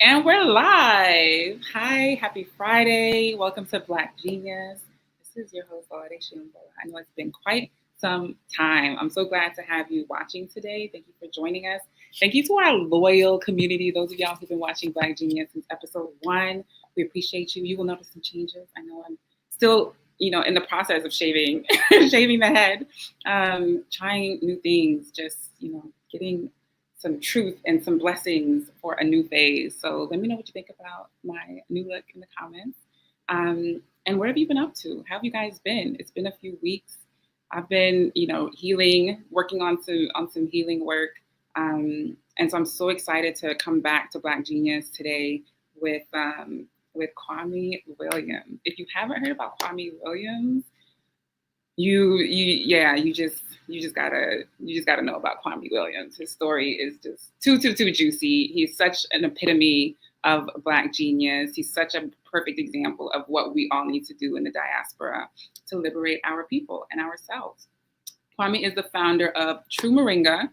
And we're live. Hi, happy Friday. Welcome to Black Genius. This is your host, Olade Shimbola. I know it's been quite some time. I'm so glad to have you watching today. Thank you for joining us. Thank you to our loyal community, those of y'all who've been watching Black Genius since episode 1. We appreciate you. You will notice some changes. I know I'm still, in the process of shaving, shaving the head, trying new things, just, getting some truth and some blessings for a new phase. So let me know what you think about my new look in the comments. And what have you been up to? How have you guys been? It's been a few weeks. I've been, healing, working on some healing work. And so I'm so excited to come back to Black Genius today with Kwami Williams. If you haven't heard about Kwami Williams, you just gotta know about Kwami Williams. His story is just too juicy. He's such an epitome of Black genius. He's such a perfect example of what we all need to do in the diaspora to liberate our people and ourselves. Kwami is the founder of True Moringa.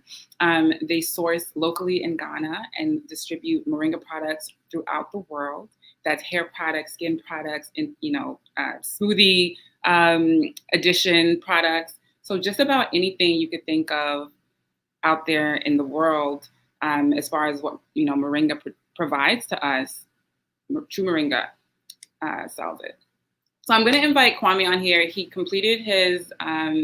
They source locally in Ghana and distribute moringa products throughout the world. That's hair products, skin products, and smoothie addition products. So just about anything you could think of out there in the world, as far as what moringa provides to us, True Moringa sells it. So I'm going to invite Kwami on here. He completed his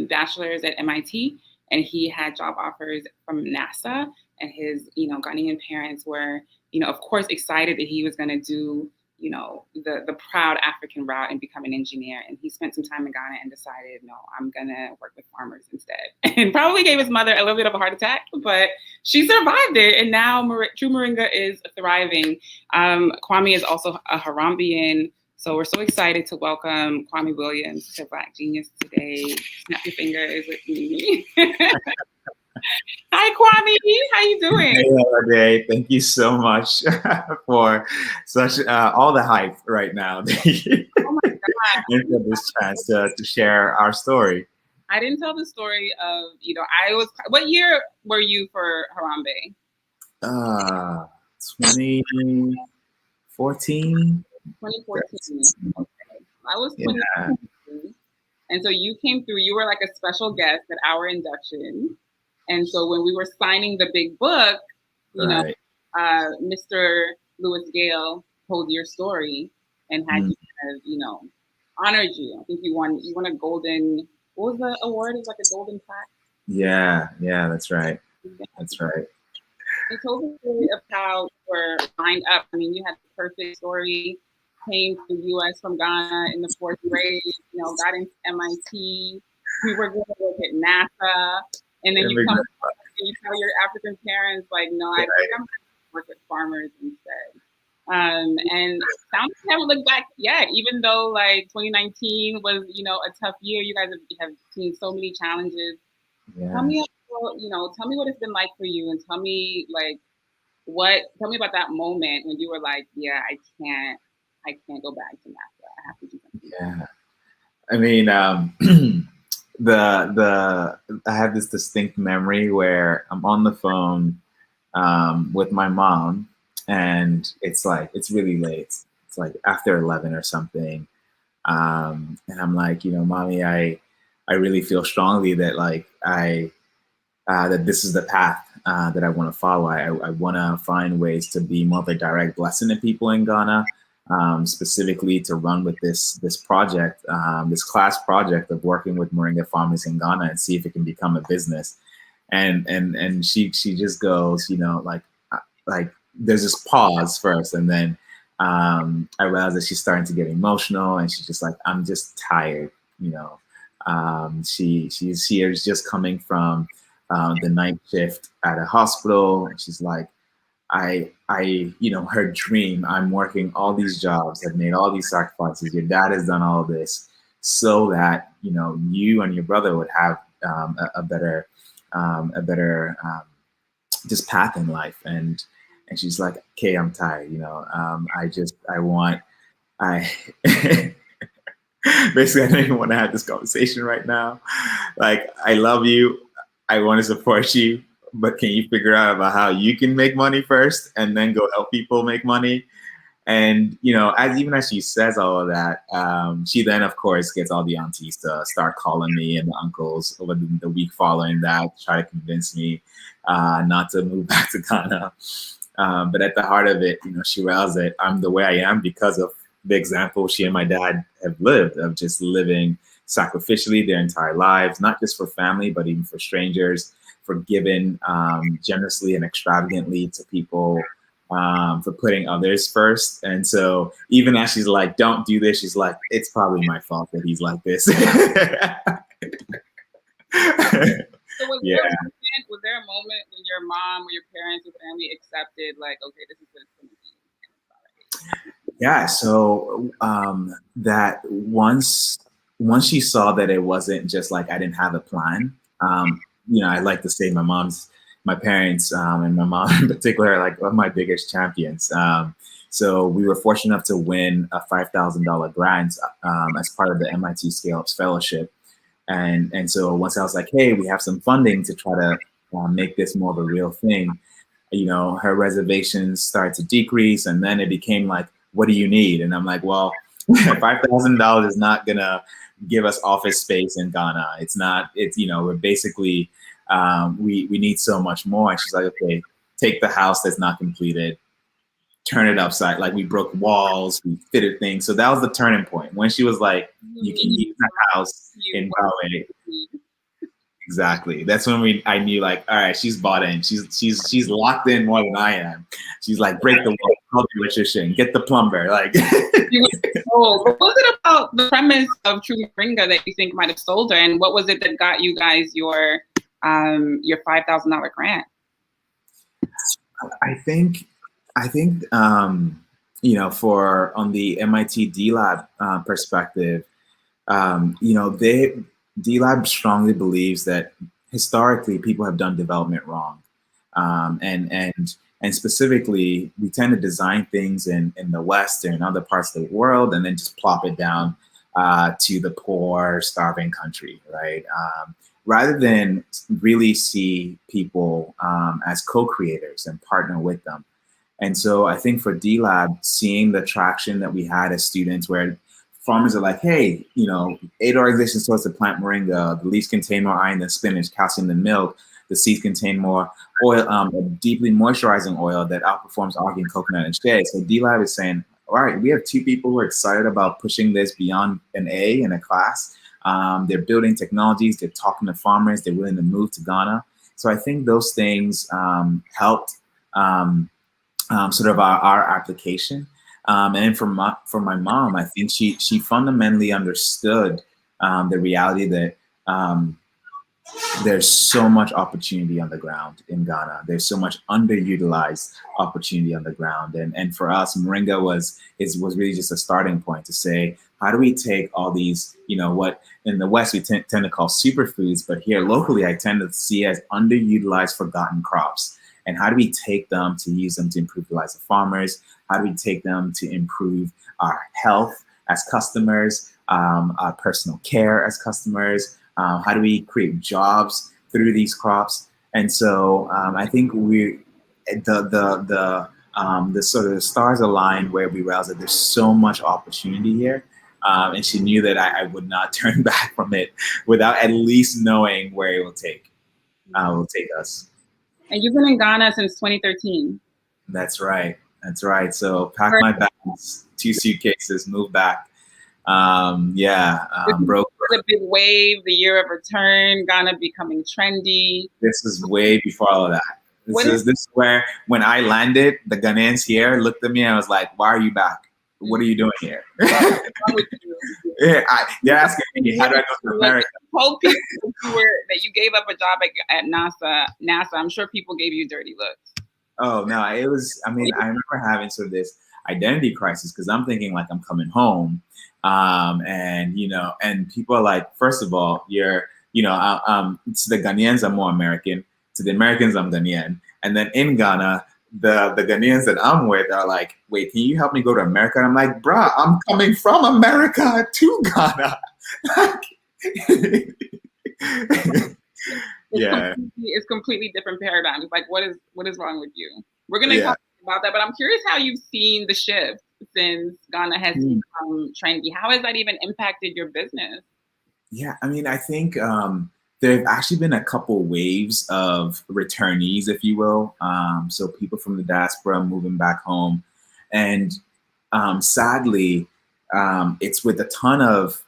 bachelor's at MIT, and he had job offers from NASA. And his Ghanaian parents were of course excited that he was going to do the proud African route and become an engineer. And he spent some time in Ghana and decided, no, I'm going to work with farmers instead. And probably gave his mother a little bit of a heart attack, but she survived it. And now True Moringa is thriving. Kwami is also a Harambean. So we're so excited to welcome Kwami Williams to Black Genius today. Snap your fingers with me. Hi, Kwami. How you doing? Hey, Olade. Thank you so much for such all the hype right now. Oh my God. And for this chance to share our story. I didn't tell the story of, what year were you for Harambe? 2014. 2014. Okay. I was 2014. Yeah. And so you came through, you were like a special guest at our induction. And so when we were signing the big book, Mr. Lewis Gale told your story and had honored you. I think you won a golden, what was the award? It was like a golden plaque. Yeah, that's right. That's right. You told the story of how you were lined up. I mean, you had the perfect story, came to the US from Ghana in the 4th grade, got into MIT. We were going to work at NASA. And then you come and you tell your African parents, like, no, I think I'm going to work with farmers instead. And sounds like you haven't looked back yet, even though like 2019 was, a tough year. You guys have seen so many challenges. Yeah. Tell me what it's been like for you, and tell me about that moment when you were like, yeah, I can't go back to NASA. I have to do something. Yeah. I mean, I have this distinct memory where I'm on the phone with my mom, and it's really late. It's like after 11 or something. And I'm like, mommy, I really feel strongly that that this is the path that I want to follow. I want to find ways to be more of a direct blessing to people in Ghana. Specifically to run with this project, this class project of working with moringa farmers in Ghana and see if it can become a business. And she just goes, like there's this pause first, and then I realize that she's starting to get emotional, and she's just like, I'm just tired, she's here, just coming from the night shift at a hospital, and she's like, her dream, I'm working all these jobs, I've made all these sacrifices, your dad has done all this so that, you and your brother would have a better just path in life. And she's like, okay, I'm tired, basically, I don't even want to have this conversation right now. Like, I love you, I want to support you, but can you figure out about how you can make money first and then go help people make money? And, you know, as she says all of that, she then, of course, gets all the aunties to start calling me and the uncles over the week following that, try to convince me not to move back to Ghana. But at the heart of it, you know, she realized that I'm the way I am because of the example she and my dad have lived, of just living sacrificially their entire lives, not just for family, but even for strangers, for giving generously and extravagantly to people, for putting others first. And so even as she's like, don't do this, she's like, it's probably my fault that he's like this. So was there a moment when your mom or your parents or family accepted, like, okay, this is what it's going to be? Yeah. So that once she saw that it wasn't just like I didn't have a plan, you know, I like to say my parents and my mom in particular are like one of my biggest champions. So we were fortunate enough to win a $5,000 grant as part of the MIT Scale Ups Fellowship. And so once I was like, hey, we have some funding to try to make this more of a real thing, you know, her reservations started to decrease. And then it became like, what do you need? And I'm like, well, $5,000 is not going to give us office space in Ghana. It's not, it's, you know, we're basically, we need so much more. And she's like, okay, take the house that's not completed, turn it upside. Like we broke walls, we fitted things. So that was the turning point. When she was like, you can use the house in Galway. Exactly. That's when I knew, like, all right, she's bought in. She's locked in more than I am. She's like, break the wall, call the electrician, get the plumber. Like, what was it about the premise of True Moringa that you think might have sold her, and what was it that got you guys your $5,000 grant? I think you know, on the MIT D-Lab perspective, you know, D-Lab strongly believes that historically people have done development wrong. And specifically, we tend to design things in the West and other parts of the world and then just plop it down to the poor, starving country, right? Rather than really see people as co-creators and partner with them. And so I think for D-Lab, seeing the traction that we had as students where farmers are like, hey, you know, 8 organizations source to plant moringa. The leaves contain more iron than spinach, calcium than milk. The seeds contain more oil, a deeply moisturizing oil that outperforms argan, coconut, and shea. So D-Lab is saying, all right, we have 2 people who are excited about pushing this beyond an A in a class. They're building technologies. They're talking to farmers. They're willing to move to Ghana. So I think those things helped sort of our application. And for my mom, I think she fundamentally understood the reality that there's so much opportunity on the ground in Ghana. There's so much underutilized opportunity on the ground. And for us, Moringa was really just a starting point to say, how do we take all these, you know, what in the West we tend to call superfoods, but here locally I tend to see as underutilized, forgotten crops. And how do we take them to use them to improve the lives of farmers? How do we take them to improve our health as customers, our personal care as customers? How do we create jobs through these crops? And so I think the sort of the stars aligned where we realized that there's so much opportunity here. And she knew that I would not turn back from it without at least knowing where it will take us. And you've been in Ghana since 2013. That's right. That's right. So pack my bags, 2 suitcases, move back. Broke. The big wave, the year of return, Ghana becoming trendy. This is way before all of that. This is where when I landed, the Ghanaians here looked at me and I was like, why are you back? What are you doing here? They're asking me, how do I go to America? Told people that you gave up a job at NASA. I'm sure people gave you dirty looks. Oh, no, I remember having sort of this identity crisis because I'm thinking like I'm coming home. And, you know, and people are like, first of all, to the Ghanaians, I'm more American. To the Americans, I'm Ghanaian. And then in Ghana, the Ghanaians that I'm with are like, wait, can you help me go to America? And I'm like, bruh, I'm coming from America to Ghana. Yeah. It's completely different paradigm. It's like, what is wrong with you? We're gonna Yeah. talk about that, but I'm curious how you've seen the shift since Ghana has become trendy. How has that even impacted your business? Yeah, I mean, I think there have actually been a couple waves of returnees, if you will. So people from the diaspora moving back home, and sadly, it's with a ton of.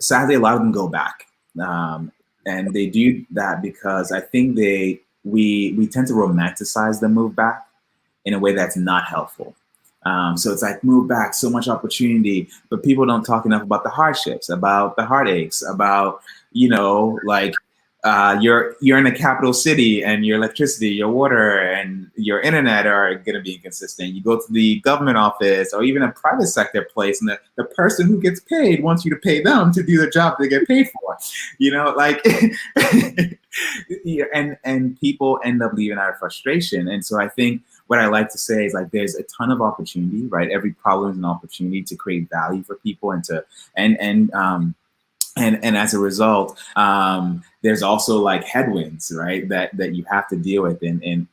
Sadly, a lot of them go back, and they do that because I think we tend to romanticize the move back in a way that's not helpful. So it's like move back, so much opportunity, but people don't talk enough about the hardships, about the heartaches, about like you're in a capital city and your electricity, your water, and your internet are going to be inconsistent. You go to the government office or even a private sector place, and the person who gets paid wants you to pay them to do the job they get paid for. Like and people end up leaving out of frustration. And so I think what I like to say is like there's a ton of opportunity, right? Every problem is an opportunity to create value for people and to and as a result, there's also like headwinds, right? That you have to deal with in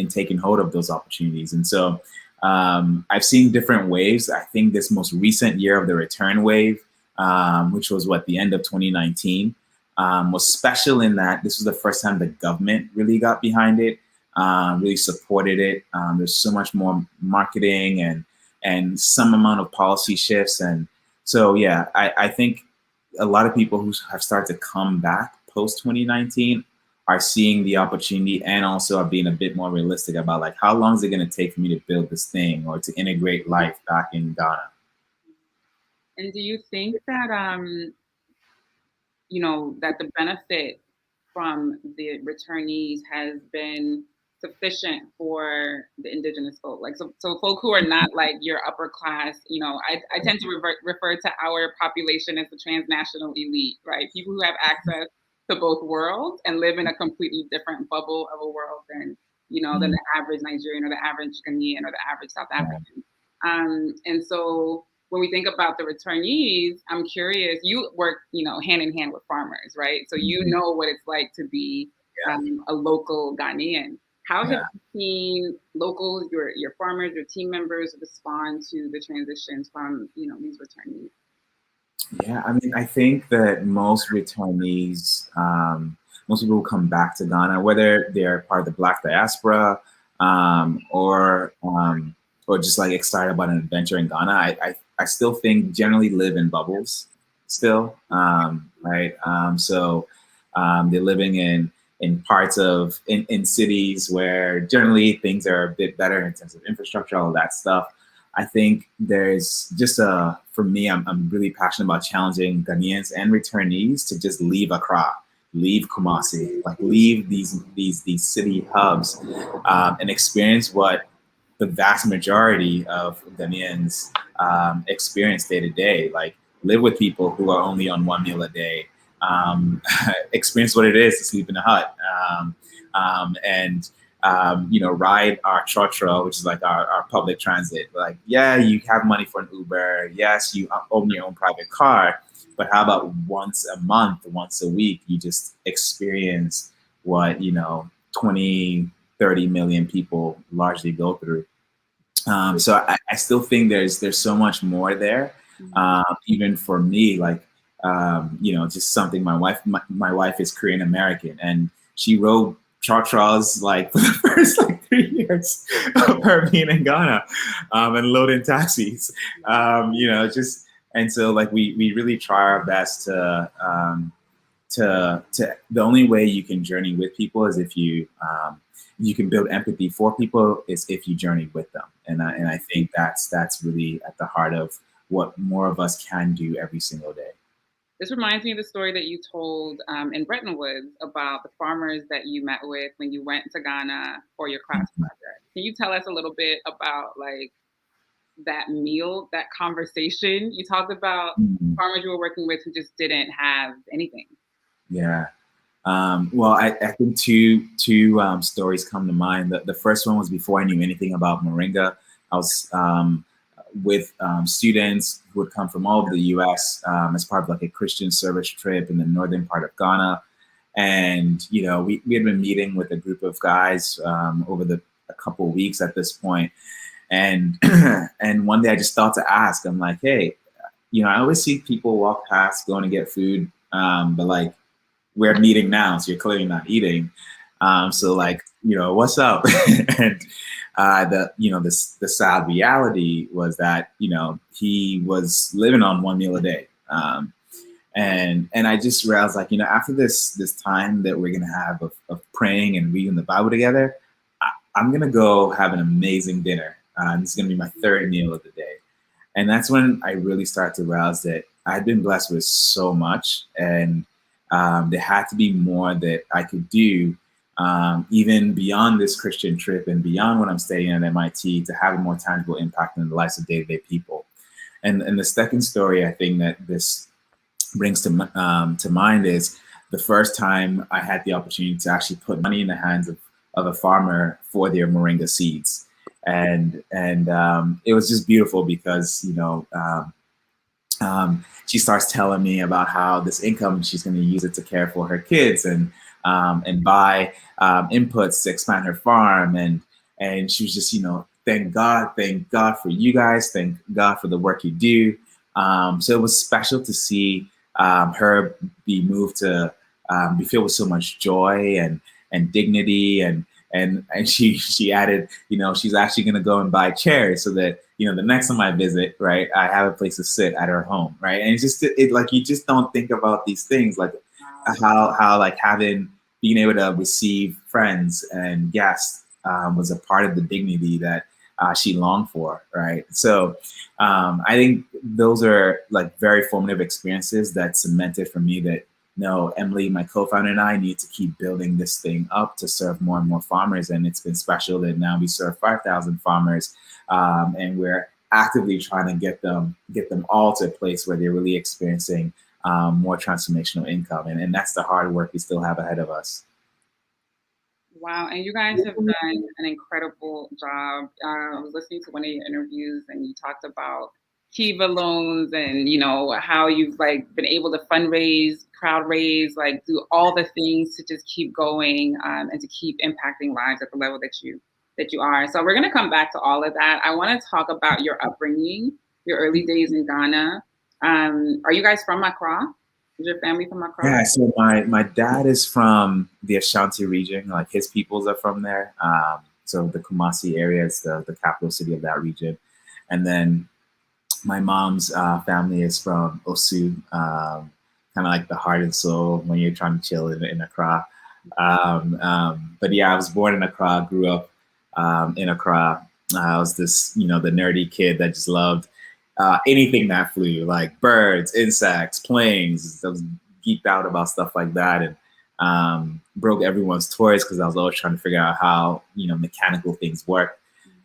taking hold of those opportunities. And so I've seen different waves. I think this most recent year of the return wave, which was the end of 2019, was special in that this was the first time the government really got behind it, really supported it. There's so much more marketing and some amount of policy shifts. And so, yeah, I think a lot of people who have started to come back post 2019 are seeing the opportunity and also are being a bit more realistic about like, how long is it going to take for me to build this thing or to integrate life back in Ghana? And do you think that, that the benefit from the returnees has been sufficient for the indigenous folk? Like, so folk who are not like your upper class, I tend to refer to our population as the transnational elite, right? People who have access to both worlds and live in a completely different bubble of a world than, than the average Nigerian or the average Ghanaian or the average South African. And so when we think about the returnees, I'm curious, you work, hand in hand with farmers, right? So you know what it's like to be a local Ghanaian. How have you seen locals, your farmers, your team members respond to the transitions from, these returnees? Yeah, I mean, I think that most returnees, most people who come back to Ghana, whether they're part of the Black diaspora or just like excited about an adventure in Ghana, I still think generally live in bubbles still, right? So they're living in parts of in cities where generally things are a bit better in terms of infrastructure, all of that stuff. I think there's just for me, I'm really passionate about challenging Ghanaians and returnees to just leave Accra, leave Kumasi, like leave these city hubs and experience what the vast majority of Ghanaians experience day to day. Like live with people who are only on one meal a day, experience what it is to sleep in a hut, and ride our trotro, which is like our public transit. Like, yeah, you have money for an Uber. Yes, you own your own private car. But how about once a month, once a week, you just experience what, 20, 30 million people largely go through. So I still think there's so much more there. Even for me, like, just something my wife is Korean American, and she rode trotros like for the first 3 years of her being in Ghana, and loading taxis. And so like we really try our best to the only way you can journey with people is if you can build empathy for people is if you journey with them. And I think that's really at the heart of what more of us can do every single day. This reminds me of the story that you told in Bretton Woods about the farmers that you met with when you went to Ghana for your class project. Can you tell us a little bit about like that meal, that conversation? You talked about farmers you were working with who just didn't have anything. Yeah. Well, I think two stories come to mind. The first one was before I knew anything about Moringa. I was with students who would come from all over the U.S. As part of like a Christian service trip in the northern part of Ghana. And, you know, we had been meeting with a group of guys over a couple of weeks at this point. And, and one day I just thought to ask, I'm like, hey, you know, I always see people walk past going to get food, but like, we're meeting now, so you're clearly not eating. So like, you know, what's up? And the sad reality was that, you know, he was living on one meal a day. And I just realized, like, you know, after this time that we're gonna have of praying and reading the Bible together, I'm gonna go have an amazing dinner. This is gonna be my third meal of the day. And that's when I really started to realize that I'd been blessed with so much, and there had to be more that I could do, even beyond this Christian trip and beyond what I'm studying at MIT, to have a more tangible impact on the lives of day-to-day people. And the second story I think that this brings to mind is the first time I had the opportunity to actually put money in the hands of a farmer for their moringa seeds. And it was just beautiful because, you know, she starts telling me about how this income, she's going to use it to care for her kids and buy inputs to expand her farm. And she was just, you know, thank God for you guys. Thank God for the work you do. So it was special to see her be moved to be filled with so much joy and dignity. And she added, you know, she's actually going to go and buy chairs so that, you know, the next time I visit, right, I have a place to sit at her home, right? And it's just, it like, you just don't think about these things, like how like being able to receive friends and guests was a part of the dignity that she longed for, right? So I think those are like very formative experiences that cemented for me that, no, Emily, my co-founder, and I need to keep building this thing up to serve more and more farmers. And it's been special that now we serve 5,000 farmers, and we're actively trying to get them all to a place where they're really experiencing more transformational income. And that's the hard work we still have ahead of us. Wow, and you guys have done an incredible job. I was listening to one of your interviews, and you talked about Kiva loans and, you know, how you've like been able to fundraise, crowd raise, like do all the things to just keep going and to keep impacting lives at the level that you are. So we're going to come back to all of that. I want to talk about your upbringing, your early days in Ghana. Are you guys from Accra? Is your family from Accra? Yeah, so my dad is from the Ashanti region. Like his peoples are from there. So the Kumasi area is the capital city of that region. And then my mom's family is from Osu, kind of like the heart and soul when you're trying to chill in Accra. But yeah, I was born in Accra, grew up in Accra. I was this, you know, the nerdy kid that just loved anything that flew, like birds, insects, planes. I was geeked out about stuff like that, and broke everyone's toys because I was always trying to figure out how, you know, mechanical things work.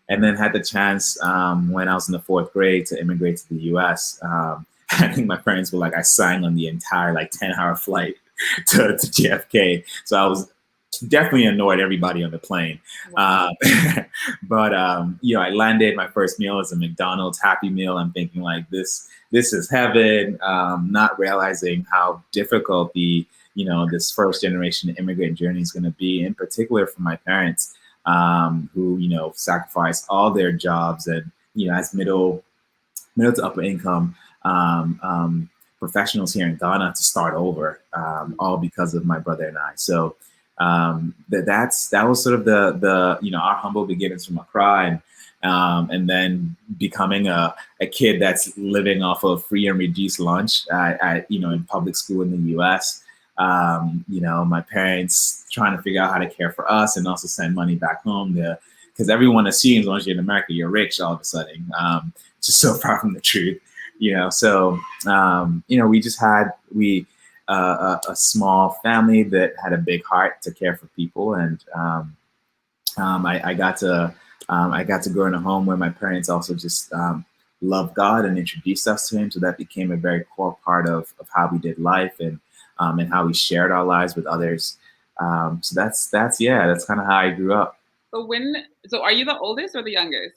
And then had the chance when I was in the 4th grade to immigrate to the U.S. I think my parents were like, I sang on the entire like 10-hour flight to JFK. So I was definitely annoyed everybody on the plane. Wow. But you know, I landed. My first meal was a McDonald's Happy Meal. I'm thinking like this is heaven. Not realizing how difficult this first generation immigrant journey is going to be, in particular for my parents, who, you know, sacrificed all their jobs and, you know, as middle to upper income professionals here in Ghana to start over, all because of my brother and I. So that was sort of the you know, our humble beginnings from Accra, and then becoming a kid that's living off of free and reduced lunch at you know, in public school in the U.S. You know, my parents trying to figure out how to care for us and also send money back home because everyone assumes once you're in America, you're rich all of a sudden, just so far from the truth, you know? So, you know, we just had, a small family that had a big heart to care for people. And I got to grow in a home where my parents also just loved God and introduced us to him. So that became a very core part of how we did life and how we shared our lives with others. So that's kind of how I grew up. So are you the oldest or the youngest?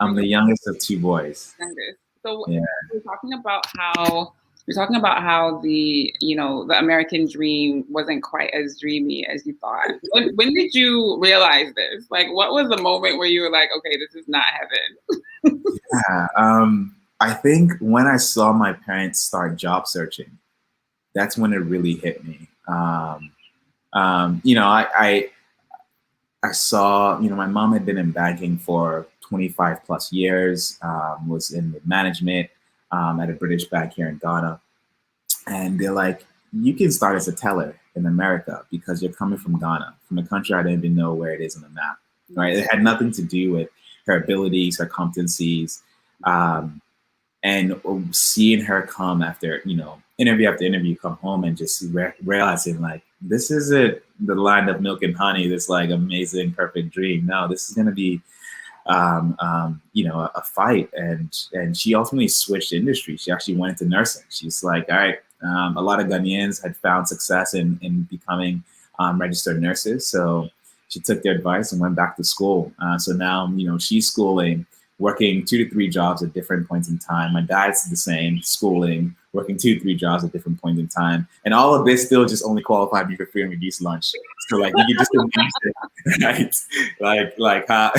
I'm the youngest of 2 boys. Youngest. So yeah. we're talking about how You're talking about how the American dream wasn't quite as dreamy as you thought. When did you realize this? Like, what was the moment where you were like, okay, this is not heaven? Yeah, I think when I saw my parents start job searching, that's when it really hit me. You know, I saw, you know, my mom had been in banking for 25 plus years, was in the management at a British bank here in Ghana. And they're like, you can start as a teller in America because you're coming from Ghana, from a country I didn't even know where it is on the map, right? It had nothing to do with her abilities, her competencies. And seeing her come after, you know, interview after interview, come home and just realizing like, this isn't the land of milk and honey, this like amazing, perfect dream. No, this is going to be, you know, a fight. And she ultimately switched industry. She actually went into nursing. She's like, all right, a lot of Ghanaians had found success in becoming registered nurses. So she took their advice and went back to school. So now, you know, she's schooling, working 2 to 3 jobs at different points in time. My dad's the same, schooling, working 2 to 3 jobs at different points in time. And all of this still just only qualified me for free and reduced lunch. So like you can just imagine, right? Like how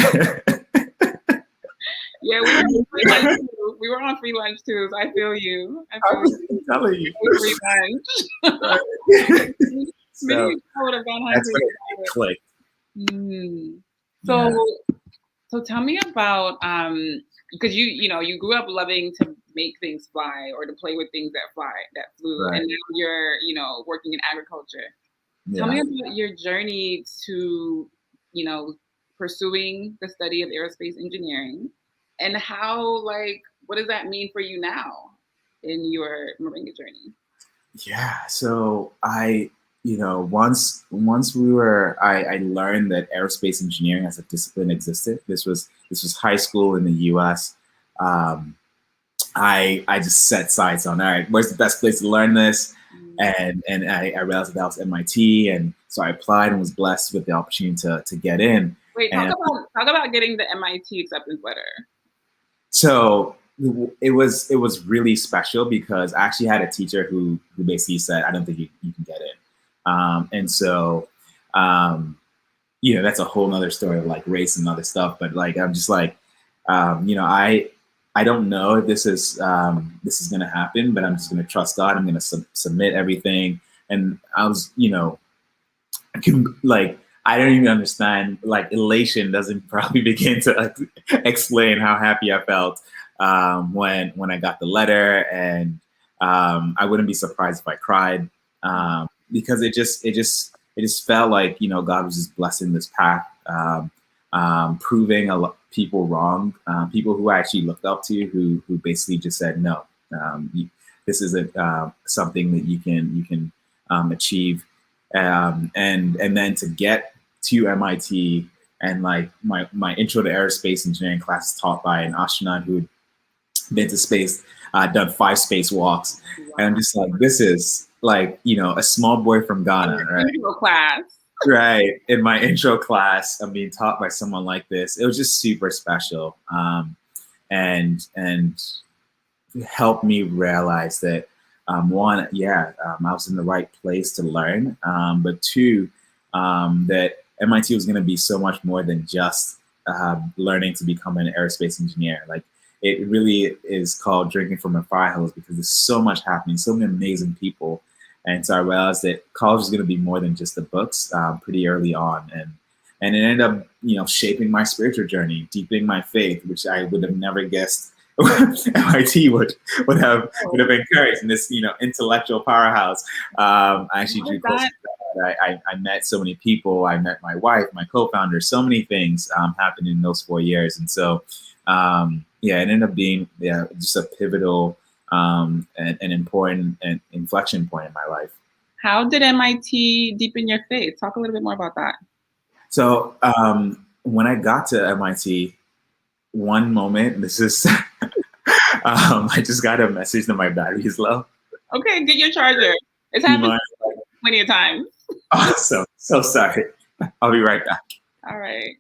Yeah, we were on free lunch too. We were on free lunch too. So I feel you. I telling you. Free lunch. So Maybe I would have gone that's hungry. when it clicked. So, Yeah. so tell me about because you grew up loving to make things fly or to play with things that flew, Right. and now you're working in agriculture. Tell me about your journey to pursuing the study of aerospace engineering, and how what does that mean for you now in your Moringa journey? Yeah. So once I learned that aerospace engineering as a discipline existed. This was high school in the US. I just set sights on, all right, where's the best place to learn this? And I realized that was MIT. And so I applied and was blessed with the opportunity to get in. Wait, talk about getting the MIT acceptance letter. So it was really special because I actually had a teacher who basically said, I don't think you can get in. And so, that's a whole nother story of like race and other stuff. But like, I'm just like, I don't know if this is going to happen, but I'm just going to trust God. I'm going to submit everything. And I was, I don't even understand, like elation doesn't probably begin to explain how happy I felt when I got the letter. And I wouldn't be surprised if I cried because it just felt like, God was just blessing this path, proving a lot people wrong, people who I actually looked up to, who basically just said, no, this isn't something that you can achieve. And then to get to MIT and like my intro to aerospace engineering class is taught by an astronaut who had been to space, done 5 spacewalks. Wow. And I'm just like, this is like, a small boy from Ghana, right? Class. Right. In my intro class, I'm being taught by someone like this. It was just super special. And helped me realize that one, I was in the right place to learn. But 2, that MIT was going to be so much more than just learning to become an aerospace engineer. Like it really is called drinking from a fire hose because there's so much happening, so many amazing people. And so I realized that college is going to be more than just the books pretty early on. And it ended up, shaping my spiritual journey, deepening my faith, which I would have never guessed MIT would have encouraged in this, intellectual powerhouse. I actually drew close to that. I met so many people. I met my wife, my co-founder. So many things happened in those 4 years. And so, it ended up being just a pivotal and important and inflection point in my life. How did MIT deepen your faith? Talk a little bit more about that. So when I got to MIT, one moment, this is, I just got a message that my battery is low. Okay, get your charger. It's happened plenty of times. Awesome. So sorry. I'll be right back. All right.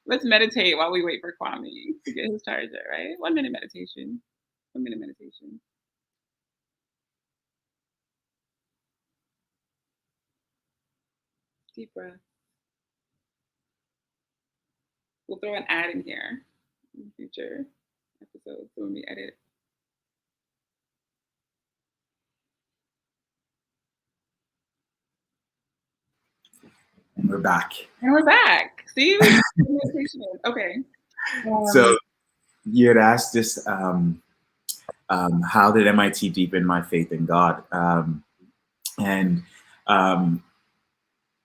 Let's meditate while we wait for Kwami to get his charger, right? 1 minute meditation. 1 minute meditation. Deep breath. We'll throw an ad in here in future episodes when we edit. And we're back. And we're back. See? Okay. So you had asked this, how did MIT deepen my faith in God?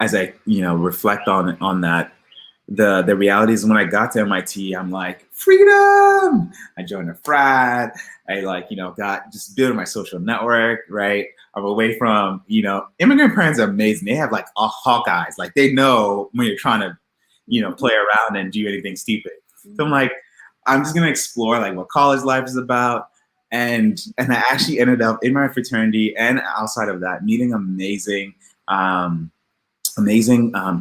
As I, reflect on that, the reality is when I got to MIT, I'm like, freedom! I joined a frat. I got just building my social network, right? I'm away from, immigrant parents are amazing. They have like a hawk eyes. Like they know when you're trying to, play around and do anything stupid. So I'm like, I'm just going to explore like what college life is about. And I actually ended up in my fraternity and outside of that, meeting amazing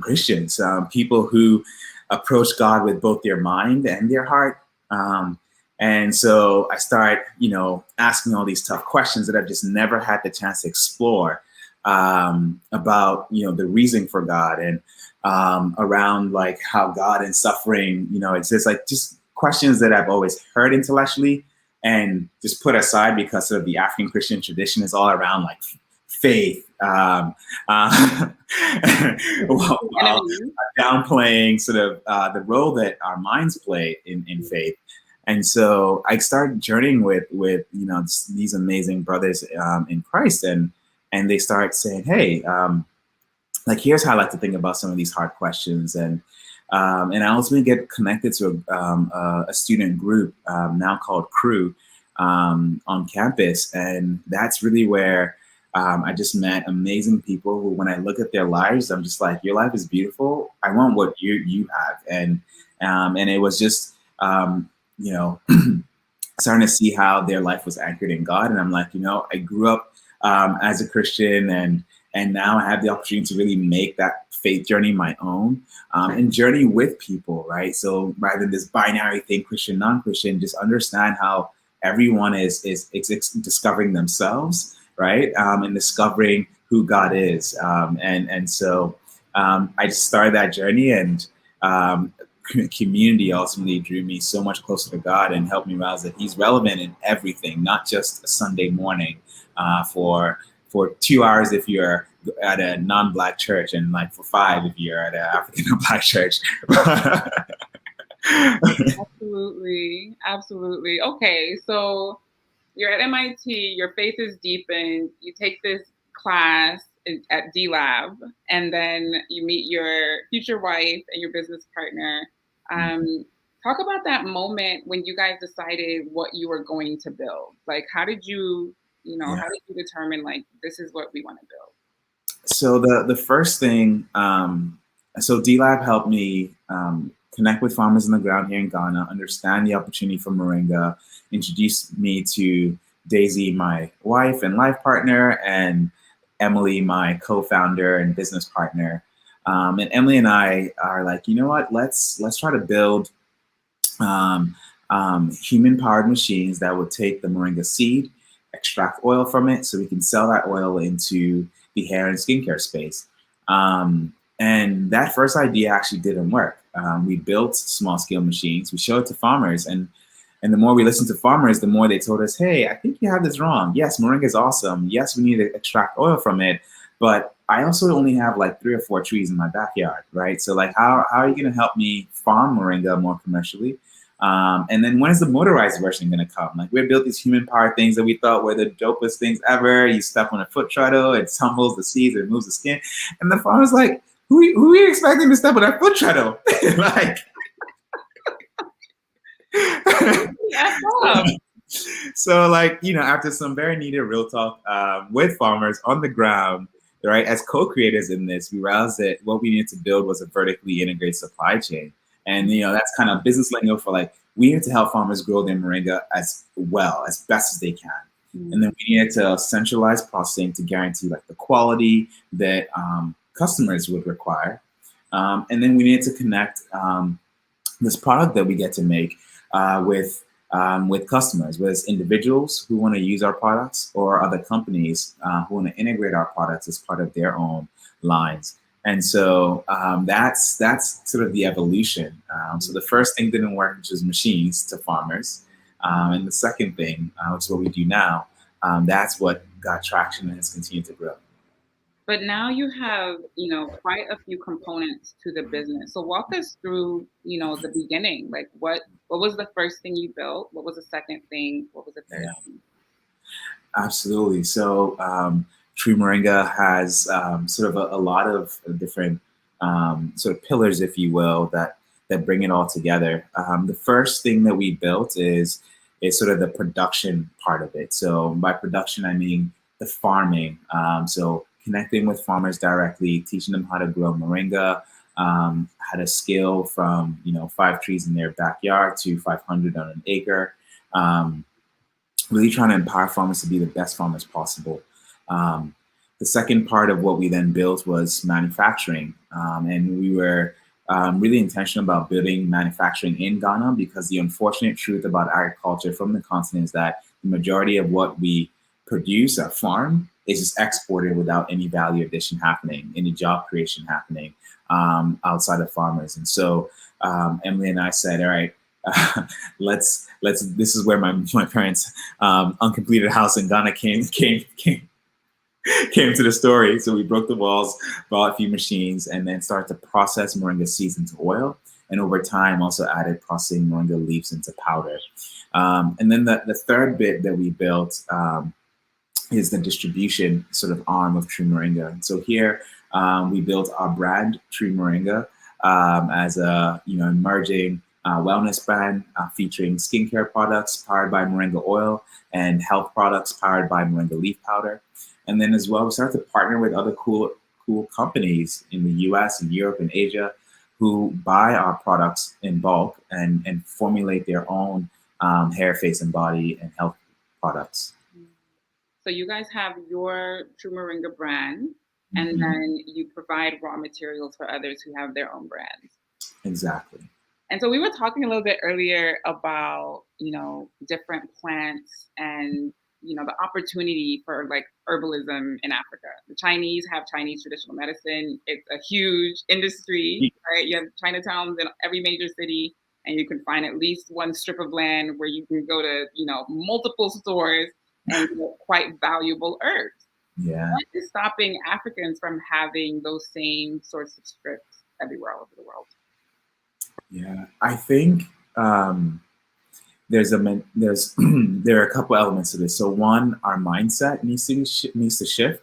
Christians, people who approach God with both their mind and their heart. And so I start, asking all these tough questions that I've just never had the chance to explore about, the reason for God and around like how God and suffering, exists, like just questions that I've always heard intellectually and just put aside because of the African Christian tradition is all around like faith, while downplaying sort of the role that our minds play in faith. And so I started journeying with these amazing brothers in Christ, and they start saying, hey, like here's how I like to think about some of these hard questions, and I ultimately get connected to a student group now called Crew on campus, and that's really where I just met amazing people who, when I look at their lives, I'm just like, your life is beautiful. I want what you have, and it was just starting to see how their life was anchored in God, and I'm like, I grew up as a Christian, and now I have the opportunity to really make that faith journey my own, and journey with people, right? So rather than this binary thing, Christian, non-Christian, just understand how everyone is discovering themselves, right? And discovering who God is. And so I just started that journey, and community ultimately drew me so much closer to God and helped me realize that He's relevant in everything, not just a Sunday morning for 2 hours if you're at a non-Black church, and like for 5 if you're at an African or Black church. Absolutely. Okay, so you're at MIT, your faith is deepened, you take this class at D-Lab, and then you meet your future wife and your business partner. Talk about that moment when you guys decided what you were going to build. Like, how did you, how did you determine like, this is what we want to build? So the first thing, so D-Lab helped me connect with farmers on the ground here in Ghana, understand the opportunity for Moringa, introduced me to Daisy, my wife and life partner, and Emily, my co-founder and business partner. And Emily and I are like, you know what, let's try to build human-powered machines that would take the Moringa seed, extract oil from it, so we can sell that oil into the hair and skincare space. And that first idea actually didn't work. We built small-scale machines. We showed it to farmers, and the more we listened to farmers, the more they told us, hey, I think you have this wrong. Yes, Moringa is awesome. Yes, we need to extract oil from it, but I also only have like 3 or 4 trees in my backyard, right? So like, how are you going to help me farm Moringa more commercially? And then when is the motorized version going to come? Like, we built these human-powered things that we thought were the dopest things ever. You step on a foot treadle, it tumbles the seeds, it removes the skin. And the farmer's like, who are you expecting to step on that foot treadle? Like, so like, after some very needed real talk with farmers on the ground, right, as co-creators in this, we realized that what we needed to build was a vertically integrated supply chain. And, that's kind of business lingo for like, we need to help farmers grow their Moringa as well, as best as they can. And then we needed to centralize processing to guarantee like the quality that customers would require. And then we needed to connect this product that we get to make with customers, whether it's individuals who want to use our products or other companies who want to integrate our products as part of their own lines. And so that's sort of the evolution. So the first thing didn't work, which was machines to farmers. And the second thing, which is what we do now, that's what got traction and has continued to grow. But now you have, quite a few components to the business. So walk us through, the beginning. Like what was the first thing you built? What was the second thing? What was the third thing? Absolutely. So True Moringa has sort of a lot of different sort of pillars, if you will, that bring it all together. The first thing that we built is sort of the production part of it. So by production, I mean the farming. So connecting with farmers directly, teaching them how to grow moringa, how to scale from 5 trees in their backyard to 500 on an acre. Really trying to empower farmers to be the best farmers possible. The second part of what we then built was manufacturing. And we were really intentional about building manufacturing in Ghana, because the unfortunate truth about agriculture from the continent is that the majority of what we produce at farm is just exported without any value addition happening, any job creation happening outside of farmers. And so Emily and I said, all right, let's this is where my parents uncompleted house in Ghana came to the story. So we broke the walls, bought a few machines, and then started to process moringa seeds into oil, and over time also added processing moringa leaves into powder. And then the third bit that we built is the distribution sort of arm of True Moringa. And so here we built our brand True Moringa as a emerging wellness brand featuring skincare products powered by moringa oil and health products powered by moringa leaf powder. And then as well, we started to partner with other cool companies in the US and Europe and Asia who buy our products in bulk and formulate their own hair, face, and body and health products. So you guys have your True Moringa brand, and then you provide raw materials for others who have their own brands. Exactly. And so we were talking a little bit earlier about, different plants and, the opportunity for like herbalism in Africa. The Chinese have Chinese traditional medicine. It's a huge industry, right? You have Chinatowns in every major city, and you can find at least one strip of land where you can go to, multiple stores and get quite valuable herbs. Yeah. What is stopping Africans from having those same sorts of strips everywhere all over the world? Yeah, I think there are a couple elements to this. So one, our mindset needs to shift.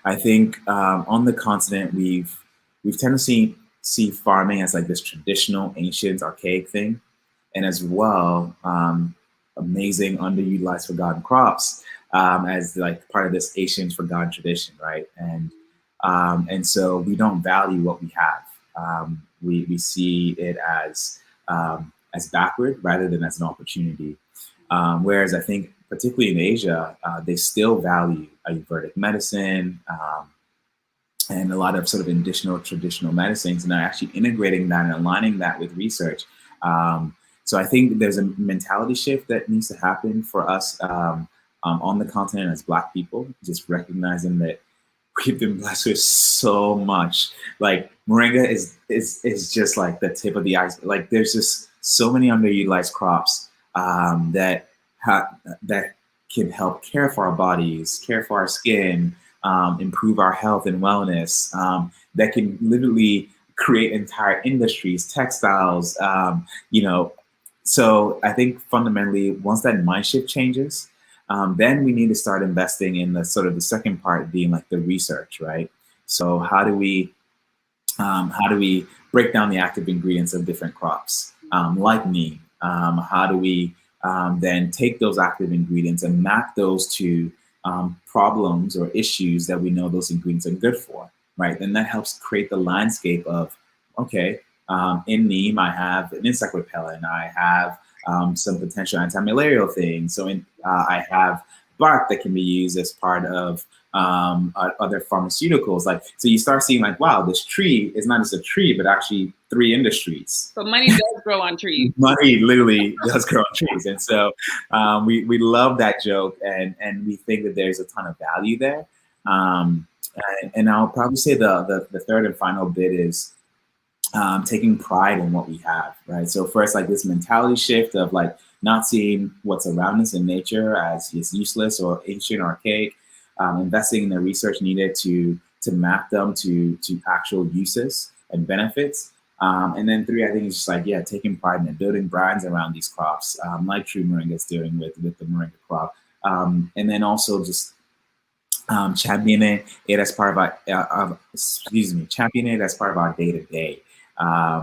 I think on the continent we've tended to see farming as like this traditional, ancient, archaic thing, and as well amazing, underutilized, forgotten crops as like part of this ancient, forgotten tradition, right? And so we don't value what we have. We see it as backward rather than as an opportunity. Whereas I think, particularly in Asia, they still value Ayurvedic medicine and a lot of sort of traditional medicines, and they're actually integrating that and aligning that with research. So I think there's a mentality shift that needs to happen for us on the continent as Black people, just recognizing that we've been blessed with so much. Like moringa is just like the tip of the iceberg. Like there's just so many underutilized crops that can help care for our bodies, care for our skin, improve our health and wellness. That can literally create entire industries, textiles. So I think fundamentally, once that mind shift changes, then we need to start investing in the sort of the second part being like the research, right? So how do we break down the active ingredients of different crops, like neem? How do we then take those active ingredients and map those to problems or issues that we know those ingredients are good for, right? Then that helps create the landscape of, okay, in neem, I have an insect repellent, I have some potential anti-malarial things. So I have bark that can be used as part of other pharmaceuticals. Like, so you start seeing like, wow, this tree is not just a tree, but actually 3 industries. So money does grow on trees. Money literally does grow on trees. And so we love that joke, and we think that there's a ton of value there. And I'll probably say the third and final bit is taking pride in what we have, right? So first, like this mentality shift of like not seeing what's around us in nature as it's useless or ancient, archaic, investing in the research needed to map them to actual uses and benefits. And then three, I think it's just like, yeah, taking pride in building brands around these crops, like True Moringa is doing with the Moringa crop. And then also just championing it as part of championing it as part of our day to day.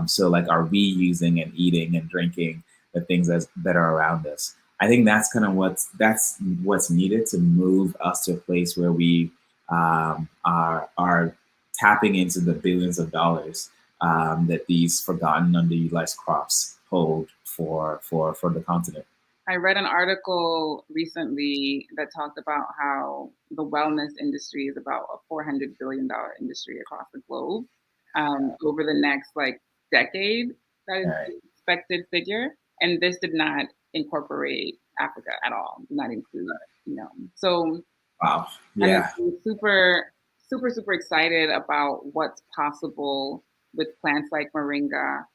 So like, are we using and eating and drinking the things that are around us? I think that's kind of what's needed to move us to a place where we are tapping into the billions of dollars that these forgotten, underutilized crops hold for the continent. I read an article recently that talked about how the wellness industry is about a $400 billion industry across the globe over the next like decade. That is the expected figure, and this did not incorporate Africa at all. Did not include, So wow, yeah, I'm super, super, super excited about what's possible with plants like moringa.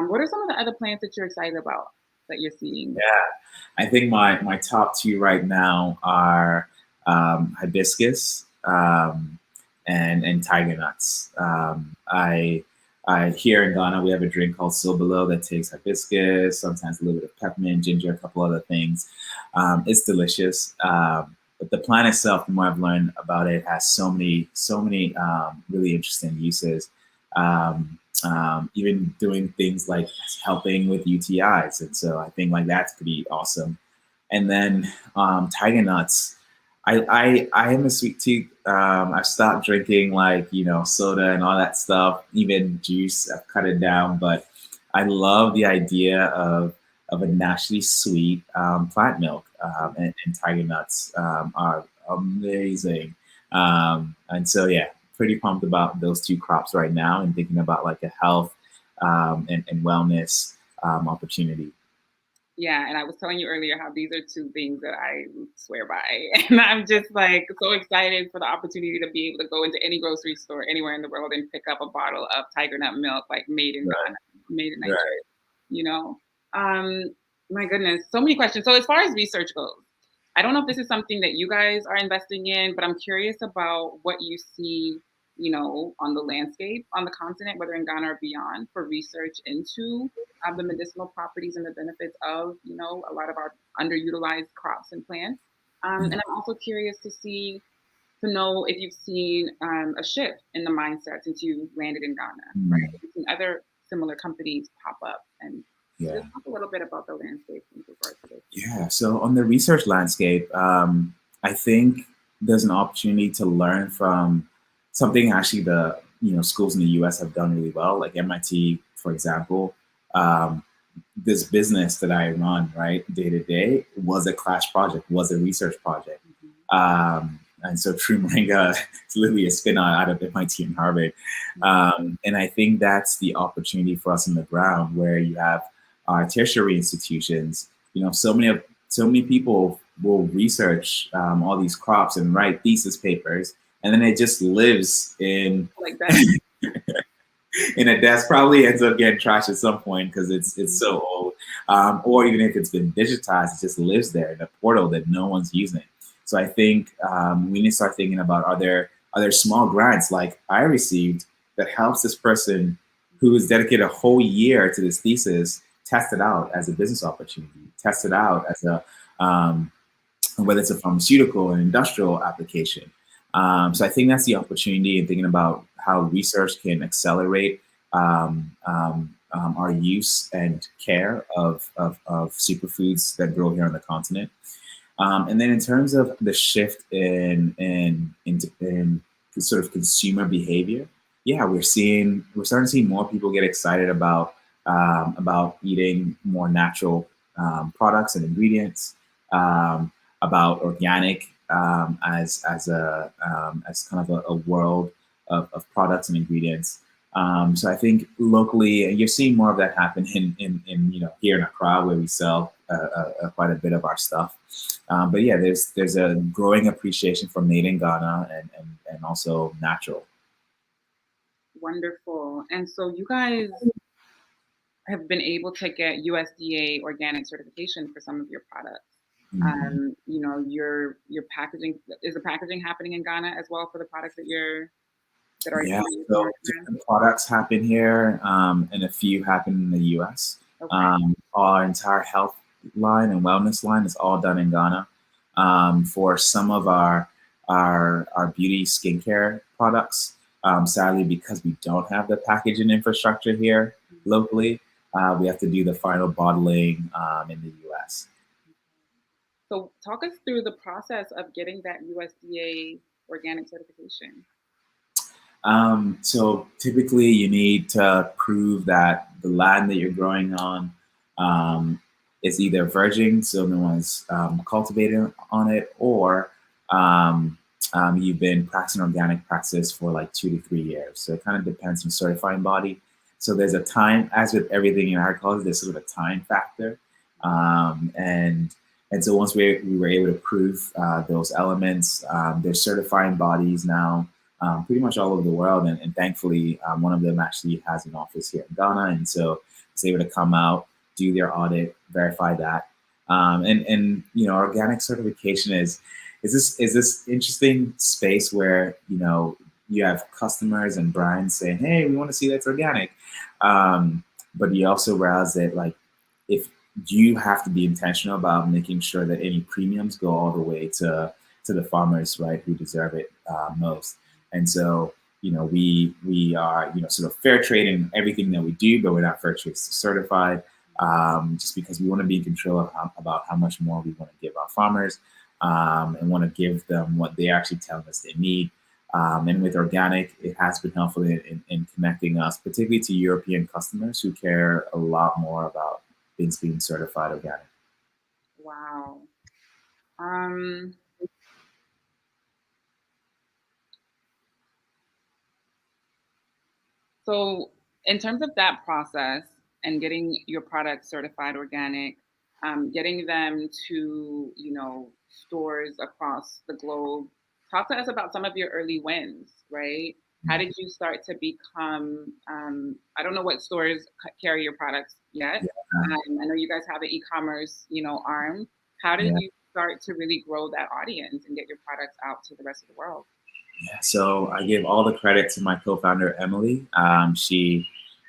What are some of the other plants that you're excited about that you're seeing? Yeah, I think my top two right now are hibiscus and tiger nuts. I here in Ghana we have a drink called Sobolo that takes hibiscus, sometimes a little bit of peppermint, ginger, a couple other things. It's delicious. But the plant itself, the more I've learned about it, has so many really interesting uses. Even doing things like helping with UTIs, and so I think like that's pretty awesome. And then tiger nuts. I am a sweet tooth. I've stopped drinking like soda and all that stuff, even juice. I've cut it down, but I love the idea of a naturally sweet plant milk, and tiger nuts are amazing. And so yeah, pretty pumped about those two crops right now, and thinking about like a health and wellness opportunity. Yeah, and I was telling you earlier how these are two things that I swear by. And I'm just like so excited for the opportunity to be able to go into any grocery store anywhere in the world and pick up a bottle of tiger nut milk, like made in Ghana, made in Nigeria. Right. You know, my goodness, so many questions. So as far as research goes, I don't know if this is something that you guys are investing in, but I'm curious about what you see, on the landscape on the continent, whether in Ghana or beyond, for research into the medicinal properties and the benefits of, a lot of our underutilized crops and plants. And I'm also curious to know if you've seen a shift in the mindset since you landed in Ghana, right? You've seen other similar companies pop up, and just talk a little bit about the landscape in regard to this. Yeah. So on the research landscape, I think there's an opportunity to learn from something actually the schools in the U.S. have done really well, like MIT, for example. This business that I run, right, day to day, was a class project, was a research project. And so True Moringa is literally a spin-out out of MIT and Harvard. And I think that's the opportunity for us on the ground, where you have our tertiary institutions. So many people will research all these crops and write thesis papers, and then it just lives in like that. in a desk, probably ends up getting trashed at some point because it's so old. Or even if it's been digitized, it just lives there in a portal that no one's using. So I think we need to start thinking about, are there small grants like I received that helps this person who has dedicated a whole year to this thesis test it out as a business opportunity, test it out as whether it's a pharmaceutical and industrial application. So I think that's the opportunity in thinking about how research can accelerate our use and care of superfoods that grow here on the continent. And then in terms of the shift in sort of consumer behavior, yeah, we're starting to see more people get excited about eating more natural products and ingredients, about organic as kind of a world of products and ingredients. So I think locally, you're seeing more of that happen in here in Accra, where we sell quite a bit of our stuff. But yeah, there's a growing appreciation for made in Ghana and also natural. Wonderful. And so you guys have been able to get USDA organic certification for some of your products. Mm-hmm. You know, your packaging, is the packaging happening in Ghana as well for the products that are Yeah, in your so brand? different products happen here, and a few happen in the U.S. Okay. Our entire health line and wellness line is all done in Ghana. For some of our beauty skincare products, sadly, because we don't have the packaging infrastructure here locally, we have to do the final bottling in the U.S. So talk us through the process of getting that USDA organic certification. So typically you need to prove that the land that you're growing on is either virgin, so no one's cultivated on it, or you've been practicing organic practice for like 2 to 3 years. So it kind of depends on certifying body. So there's a time, as with everything in agriculture, there's sort of a time factor. And so once we were able to prove those elements, there's certifying bodies now pretty much all over the world. And thankfully, one of them actually has an office here in Ghana. And so it's able to come out, do their audit, verify that. And you know, organic certification is this interesting space where, you know, you have customers and brands saying, hey, we want to see that's organic. But you also realize that, like, if you have to be intentional about making sure that any premiums go all the way to the farmers, right, who deserve it most. And so, you know, we are, you know, sort of fair trade in everything that we do, but we're not fair trade certified, just because we want to be in control of about how much more we want to give our farmers, and want to give them what they actually tell us they need. And with organic, it has been helpful in connecting us, particularly to European customers who care a lot more about things being certified organic. Wow. Um, so in terms of that process and getting your products certified organic, getting them to, you know, stores across the globe, talk to us about some of your early wins, right? How did you start to become, I don't know what stores carry your products yet. Yeah, I know you guys have an e-commerce, you know, arm. How did yeah. you start to really grow that audience and get your products out to the rest of the world? Yeah, so I give all the credit to my co-founder Emily.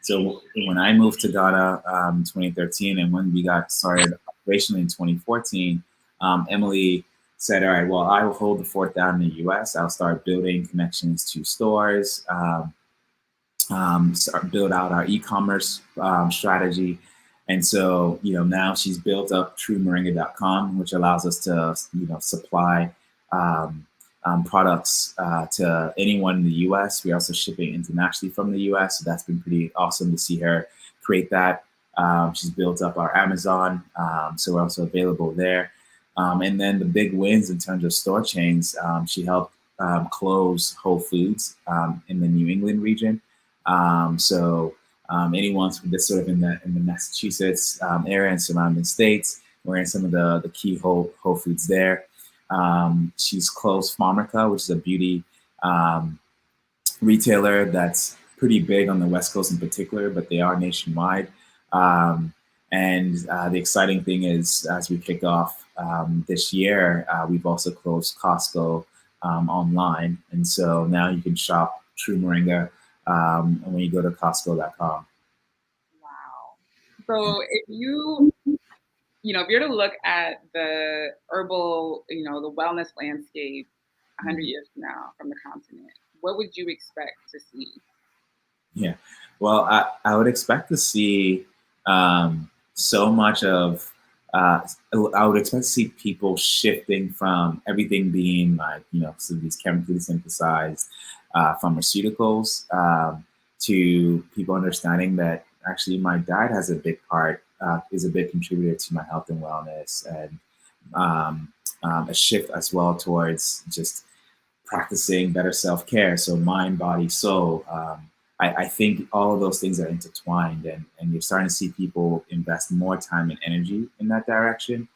So when I moved to Ghana in 2013, and when we got started operationally in 2014, Emily said, "All right, well, I will hold the fort down in the U.S. I'll start building connections to stores, start build out our e-commerce strategy." And so, you know, now she's built up TrueMoringa.com, which allows us to, you know, supply products to anyone in the U.S. We're also shipping internationally from the U.S., so that's been pretty awesome to see her create that. She's built up our Amazon, so we're also available there. And then the big wins in terms of store chains, she helped close Whole Foods in the New England region. Anyone that's sort of in the Massachusetts area and surrounding states, we're in some of the key Whole Foods there. She's closed Farmica, which is a beauty retailer that's pretty big on the West Coast in particular, but they are nationwide. The exciting thing is, as we kick off this year, we've also closed Costco online. And so now you can shop True Moringa when you go to Costco.com. Wow. So if you know, if you're to look at the herbal, you know, the wellness landscape 100 years from now from the continent, what would you expect to see? Yeah, well, I would expect to see so much of, I would expect to see people shifting from everything being like, you know, so these chemically synthesized pharmaceuticals, to people understanding that actually my diet has a big part, is a big contributor to my health and wellness, and a shift as well towards just practicing better self-care. So mind, body, soul. I think all of those things are intertwined, and you're starting to see people invest more time and energy in that direction.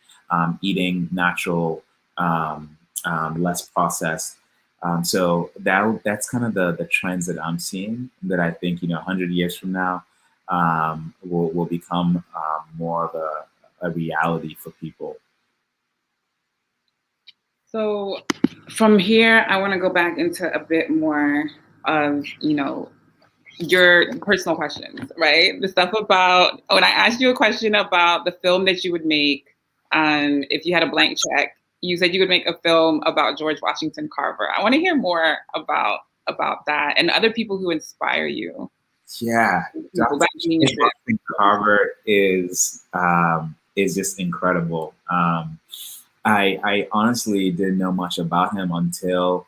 eating natural, less processed. So that's kind of the trends that I'm seeing, that I think, 100 years from now, will become more of a reality for people. So from here, I want to go back into a bit more of, your personal questions, right? The stuff about, when I asked you a question about the film that you would make, if you had a blank check, you said you would make a film about George Washington Carver. I want to hear more about that and other people who inspire you. Yeah, Dr. Washington Carver is just incredible. I honestly didn't know much about him until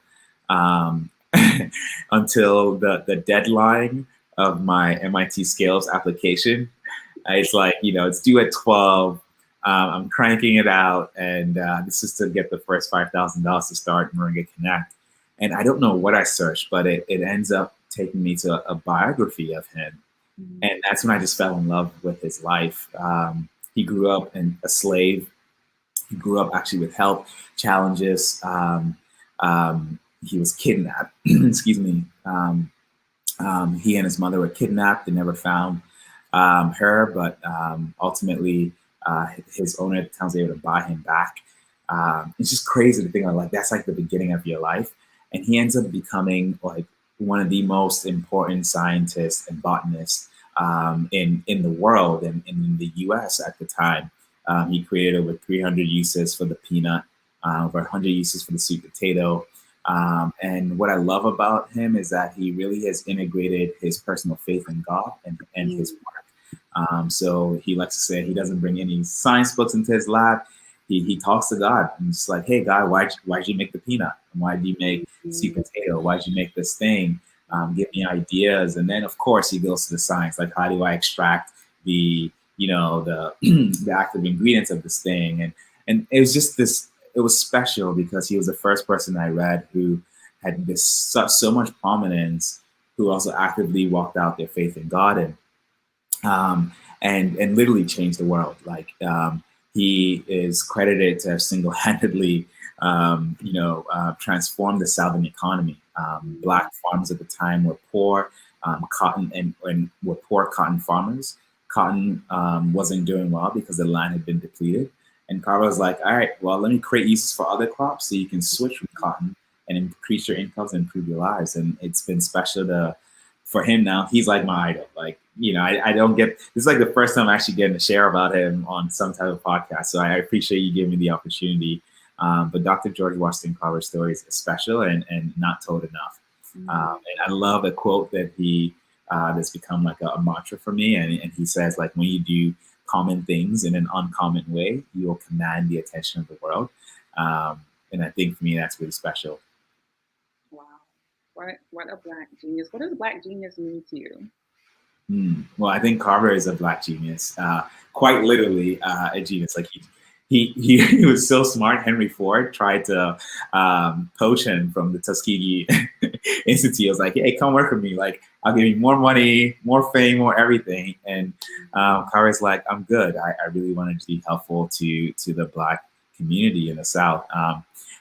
until the deadline of my MIT Scales application. It's like, it's due at 12. I'm cranking it out, and this is to get the first $5,000 to start Moringa Connect. And I don't know what I searched, but it ends up taking me to a biography of him. Mm-hmm. And that's when I just fell in love with his life. He grew up a slave. He grew up actually with health challenges. He was kidnapped. Excuse me. He and his mother were kidnapped. They never found her, but ultimately his owner at the time was able to buy him back. It's just crazy to think about, like, that's like the beginning of your life. And he ends up becoming like one of the most important scientists and botanists in the world and in the US at the time. He created over 300 uses for the peanut, over 100 uses for the sweet potato. And what I love about him is that he really has integrated his personal faith in God and his work. So he likes to say he doesn't bring any science books into his lab. He talks to God and it's like, hey, God, why'd you make the peanut? Why'd you make sweet potato? Why'd you make this thing? Give me ideas. And then, of course, he goes to the science, like, how do I extract the the active ingredients of this thing? And it was just this, it was special because he was the first person I read who had this so much prominence, who also actively walked out their faith in God and literally changed the world. Like, he is credited to have single-handedly, transformed the Southern economy. Black farmers at the time were poor, and were poor cotton farmers. Cotton wasn't doing well because the land had been depleted. And Carver was like, all right, well, let me create uses for other crops so you can switch from cotton and increase your incomes and improve your lives. And it's been special for him now. He's like my idol. Like, I don't get, this is like the first time I'm actually getting to share about him on some type of podcast. So I appreciate you giving me the opportunity. But Dr. George Washington Carver's story is special and not told enough. Mm-hmm. And I love a quote that that's become like a mantra for me. And he says, like, when you do common things in an uncommon way, you will command the attention of the world. And I think for me, that's really special. Wow. What a Black genius. What does Black genius mean to you? Well, I think Carver is a Black genius, quite literally a genius. Like he was so smart. Henry Ford tried to poach him from the Tuskegee Institute. He was like, hey, come work with me. Like, I'll give you more money, more fame, more everything. And Carver's like, I'm good. I really wanted to be helpful to the Black community in the South.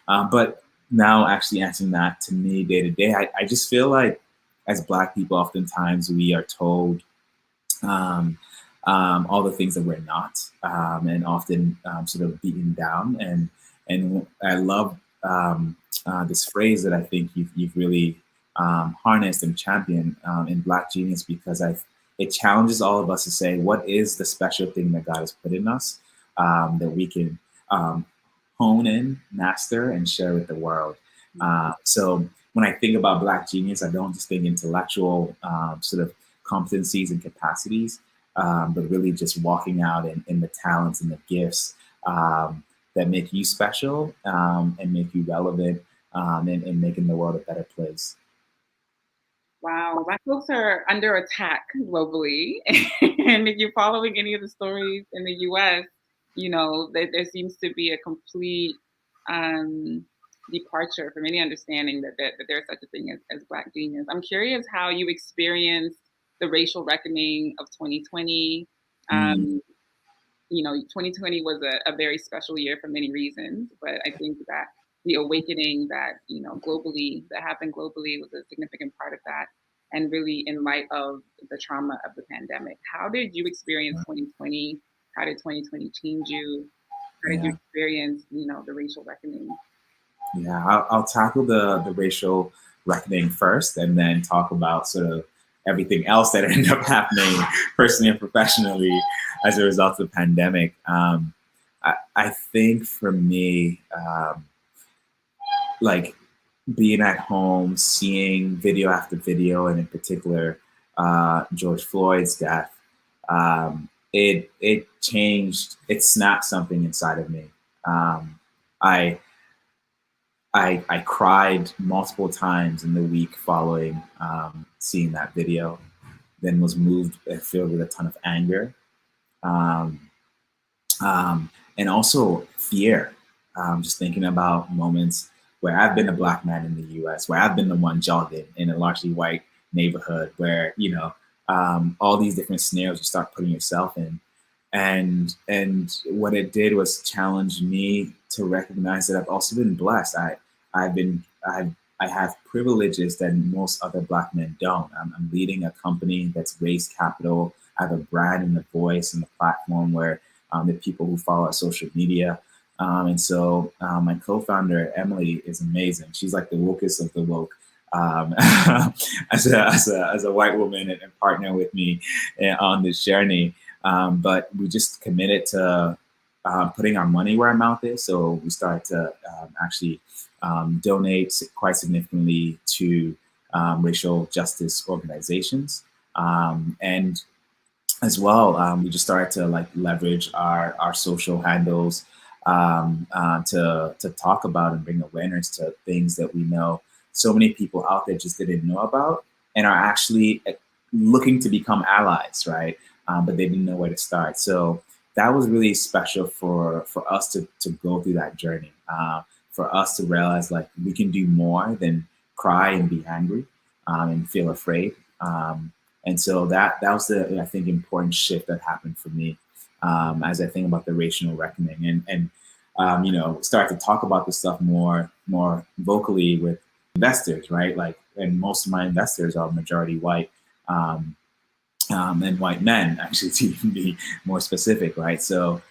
But now actually answering that to me day to day, I just feel like as Black people, oftentimes we are told all the things that we're not, and often sort of beaten down. And I love this phrase that I think you've really harnessed and championed in Black Genius, because it challenges all of us to say, what is the special thing that God has put in us that we can hone in, master, and share with the world. So when I think about Black genius, I don't just think intellectual sort of competencies and capacities, but really just walking out in the talents and the gifts that make you special and make you relevant and making the world a better place. Wow, Black folks are under attack globally. And if you're following any of the stories in the US, there seems to be a complete departure from any understanding that there's such a thing as Black genius. I'm curious how you experienced the racial reckoning of 2020. 2020 was a very special year for many reasons, but I think that the awakening that, globally, that happened globally was a significant part of that. And really, in light of the trauma of the pandemic, how did you experience 2020? How did 2020 change you? How did you Yeah. experience, the racial reckoning? Yeah, I'll tackle the racial reckoning first, and then talk about sort of everything else that ended up happening personally and professionally as a result of the pandemic. I think for me, like being at home, seeing video after video, and in particular, George Floyd's death, it changed, it snapped something inside of me. I I cried multiple times in the week following seeing that video, then was moved and filled with a ton of anger, um, and also fear. Just thinking about moments where I've been a black man in the US, where I've been the one jogging in a largely white neighborhood, where, all these different scenarios you start putting yourself in. And what it did was challenge me to recognize that I've also been blessed. I have privileges that most other black men don't. I'm leading a company that's raised capital. I have a brand and a voice and a platform where the people who follow our social media. And so my co-founder Emily is amazing. She's like the wokest of the woke. As a white woman and partner with me on this journey. But we just committed to putting our money where our mouth is. So we started to actually donate quite significantly to racial justice organizations. And as well, we just started to leverage our social handles to talk about and bring awareness to things that we know so many people out there just didn't know about and are actually looking to become allies, right? But they didn't know where to start. So that was really special for us to go through that journey, for us to realize we can do more than cry and be angry and feel afraid. And so that was the, I think, important shift that happened for me as I think about the racial reckoning and start to talk about this stuff more vocally with investors, right? And most of my investors are majority white. And white men, actually, to even be more specific, right? So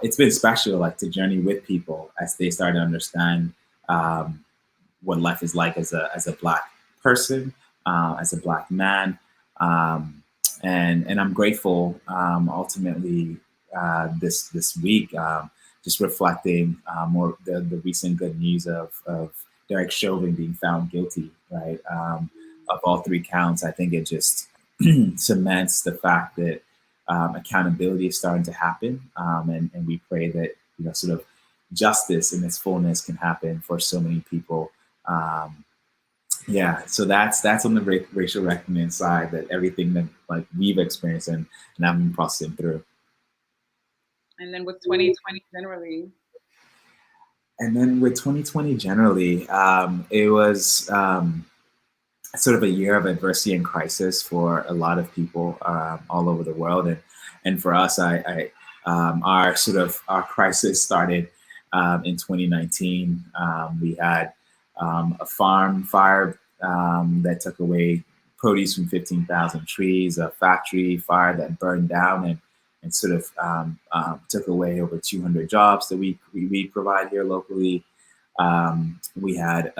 it's been special, to journey with people as they start to understand what life is like as a black person, as a black man, and I'm grateful. Ultimately, this week, just reflecting more the recent good news of Derek Chauvin being found guilty, right, of all 3 counts. I think it just cements the fact that accountability is starting to happen, and we pray that sort of justice in its fullness can happen for so many people. So that's on the racial reckoning side, that everything that we've experienced and I've been processing through. And then with 2020 generally. And then with 2020 generally, it was sort of a year of adversity and crisis for a lot of people all over the world, and for us, our crisis started in 2019. We had a farm fire that took away produce from 15,000 trees, a factory fire that burned down and sort of took away over 200 jobs that we provide here locally. We had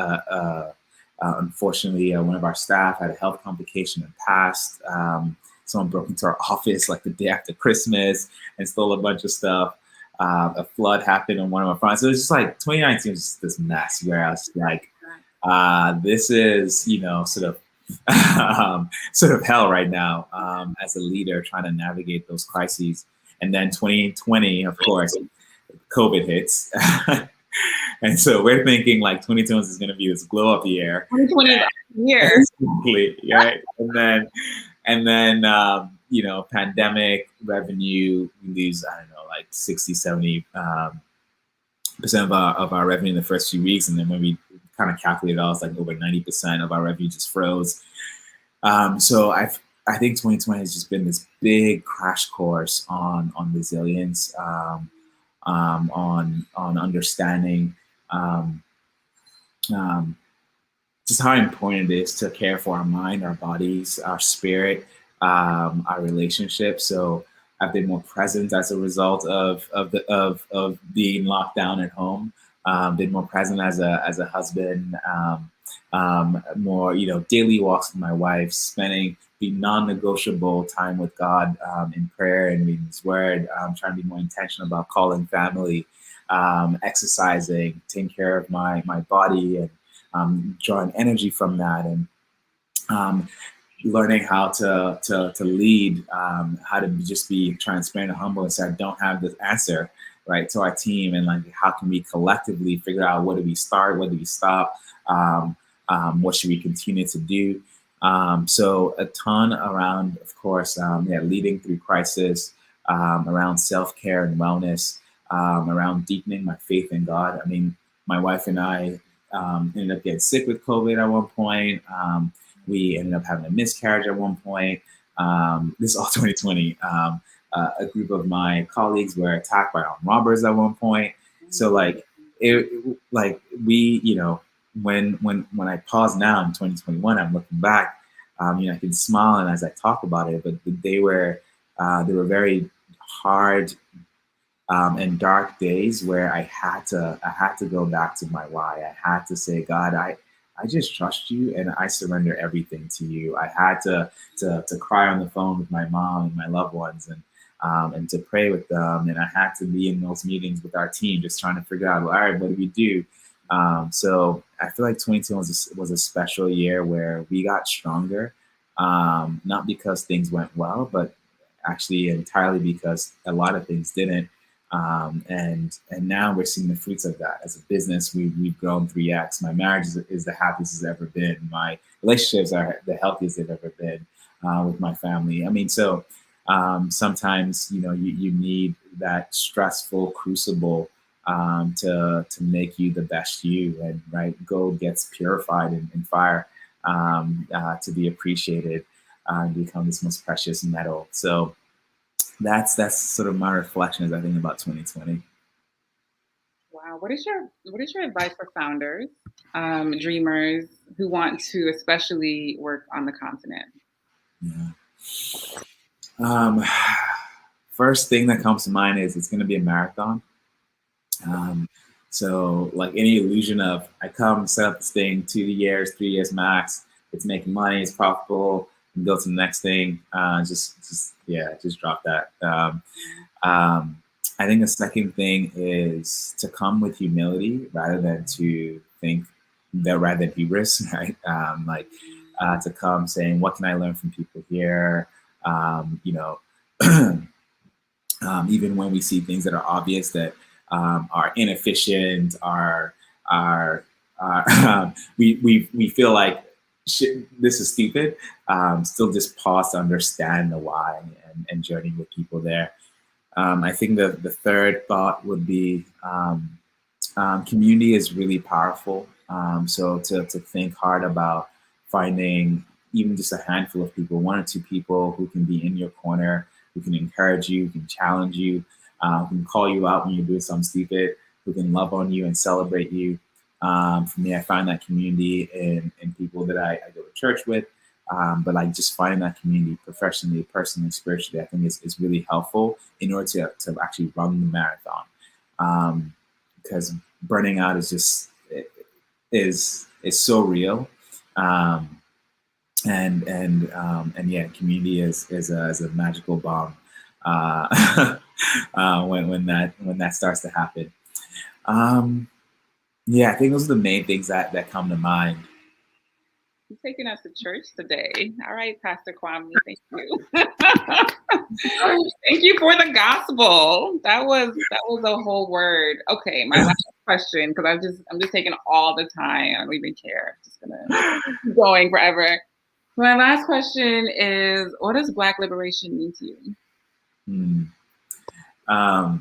unfortunately, one of our staff had a health complication and passed. Someone broke into our office the day after Christmas and stole a bunch of stuff. A flood happened on one of our fronts. So it was just 2019 was just this mess where I was this is, sort of sort of hell right now as a leader trying to navigate those crises. And then 2020, of course, COVID hits. And so we're thinking 2020 is going to be this glow up year. 2020 is a year. Right? And then pandemic revenue, we lose, 60, 70% of our revenue in the first few weeks. And then when we kind of calculated it all, it's over 90% of our revenue just froze. So I think 2020 has just been this big crash course on resilience, on understanding um, um, just how important it is to care for our mind, our bodies, our spirit, our relationships. So I've been more present as a result of being locked down at home. Been more present as a husband. More daily walks with my wife, spending the non-negotiable time with God in prayer and reading His Word. Trying to be more intentional about calling family, exercising, taking care of my body, and drawing energy from that, and um, learning how to lead, how to just be transparent and humble and say, I don't have the answer, right, to our team, and like how can we collectively figure out what do we start, what do we stop, what should we continue to do. So a ton around, of course, leading through crisis, around self-care and wellness, around deepening my faith in God. I mean, my wife and I ended up getting sick with COVID at one point. We ended up having a miscarriage at one point. This is all 2020. A group of my colleagues were attacked by armed robbers at one point. So like when I pause now in 2021, I'm looking back. I can smile and as I talk about it, but they were very hard and dark days where I had to go back to my why. I had to say, God, I just trust you and I surrender everything to you. I had to cry on the phone with my mom and my loved ones, and to pray with them. And I had to be in those meetings with our team, just trying to figure out, well, all right, what do we do? So I feel like 2020 was a special year where we got stronger, not because things went well, but actually entirely because a lot of things didn't. And now we're seeing the fruits of that. As a business, we've grown 3x. My marriage is the happiest it's ever been. My relationships are the healthiest they've ever been with my family. I mean, so sometimes you need that stressful crucible to make you the best you, and right, gold gets purified in fire to be appreciated and become this most precious metal. So that's sort of my reflections, I think, about 2020. Wow. What is your advice for founders, dreamers who want to especially work on the continent? Yeah. First thing that comes to mind is it's going to be a marathon. So like any illusion of I come set up this thing 2 years, 3 years max, it's making money, it's profitable, and go to the next thing. Just drop that. I think the second thing is to come with humility rather than to think that rather than hubris, right? To come saying, what can I learn from people here? Even when we see things that are obvious that are inefficient, we feel like shit, this is stupid. Still just pause to understand the why and journey with people there. I think the third thought would be community is really powerful. So to think hard about finding even just a handful of people, 1 or 2 people who can be in your corner, who can encourage you, who can challenge you, who can call you out when you're doing something stupid, who can love on you and celebrate you. For me, I find that community in people that I go to church with. But like just finding that community professionally, personally, spiritually, I think is really helpful in order to actually run the marathon. Because burning out is so real. And yeah, community is a magical bomb when that starts to happen. Yeah, I think those are the main things that come to mind. You're taking us to church today. All right, Pastor Kwami, thank you. Thank you for the gospel. That was a whole word. Okay, my last question, because I'm just taking all the time. I don't even care. I'm just gonna keep going forever. My last question is, what does Black liberation mean to you? I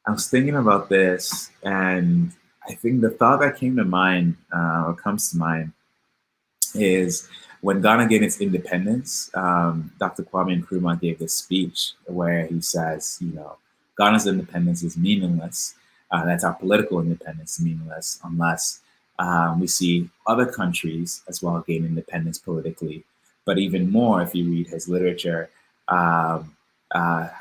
was thinking about this, and I think the thought that came to mind, or comes to mind, is when Ghana gained its independence, Dr. Kwame Nkrumah gave this speech where he says, Ghana's independence is meaningless. That's our political independence, meaningless, unless we see other countries as well gain independence politically. But even more, if you read his literature, how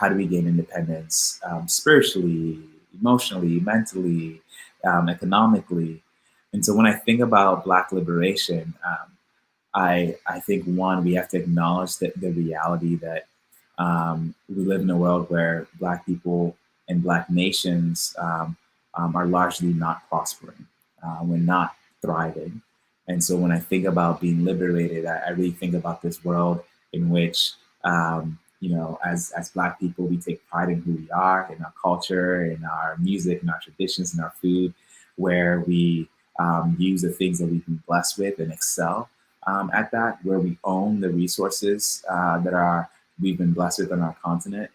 do we gain independence spiritually, emotionally, mentally, economically? And so when I think about Black liberation, I think, one, we have to acknowledge that the reality that we live in a world where Black people and Black nations are largely not prospering. We're not thriving. And so when I think about being liberated, I really think about this world in which, as Black people, we take pride in who we are, in our culture, in our music, in our traditions, in our food, where we use the things that we've been blessed with and excel at that, where we own the resources we've been blessed with on our continent,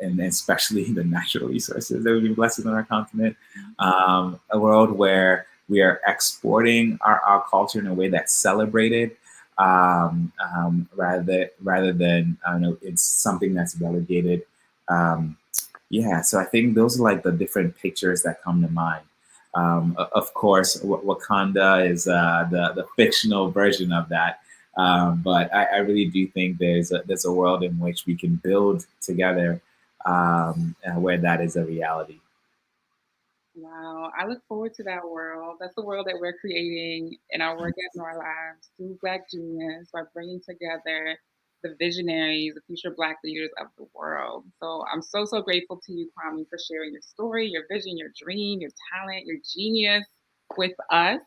and especially the natural resources that we've been blessed with on our continent. A world where we are exporting our culture in a way that's celebrated, rather than it's something that's relegated. So I think those are like the different pictures that come to mind. Of course, Wakanda is the fictional version of that. But I really do think there's a world in which we can build together, where that is a reality. Wow, I look forward to that world. That's the world that we're creating in our work at Nor Labs through Black Genius by bringing together the visionaries, the future Black leaders of the world. So I'm so, so grateful to you, Kwame, for sharing your story, your vision, your dream, your talent, your genius with us.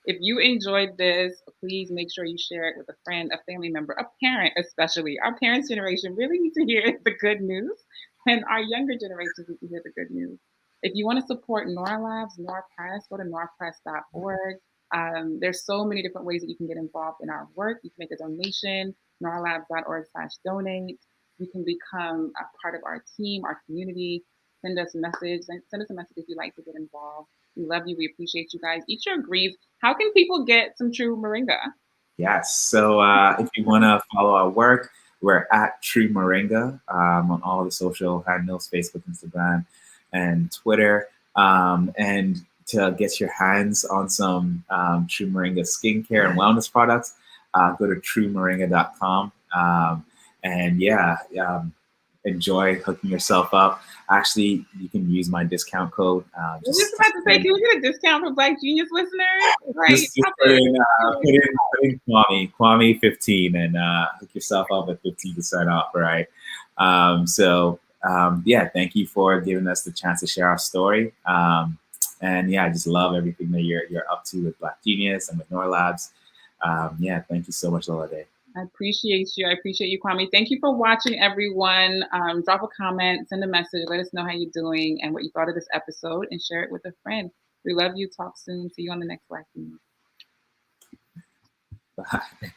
If you enjoyed this, please make sure you share it with a friend, a family member, a parent, especially. Our parents' generation really need to hear the good news, and our younger generations need to hear the good news. If you want to support Nor Labs, Nor Press, go to norpress.org. There's so many different ways that you can get involved in our work. You can make a donation, norlabs.org/donate. You can become a part of our team, our community. Send us a message if you'd like to get involved. We love you. We appreciate you guys. Eat your greens. How can people get some True Moringa? Yes. So if you want to follow our work, we're at True Moringa on all the social handles, Facebook, Instagram, and Twitter. And to get your hands on some True Moringa skincare and wellness products, go to truemoringa.com. Enjoy hooking yourself up. Actually, you can use my discount code. I was just about to say, can we get a discount for Black Genius listeners? Right. Just put in Kwami 15 and hook yourself up at 15% off, right? Thank you for giving us the chance to share our story. I just love everything that you're up to with Black Genius and with Nor Labs. Thank you so much, Lolade. I appreciate you. I appreciate you, Kwame. Thank you for watching, everyone. Drop a comment, send a message, let us know how you're doing and what you thought of this episode, and share it with a friend. We love you. Talk soon. See you on the next Black Genius. Bye.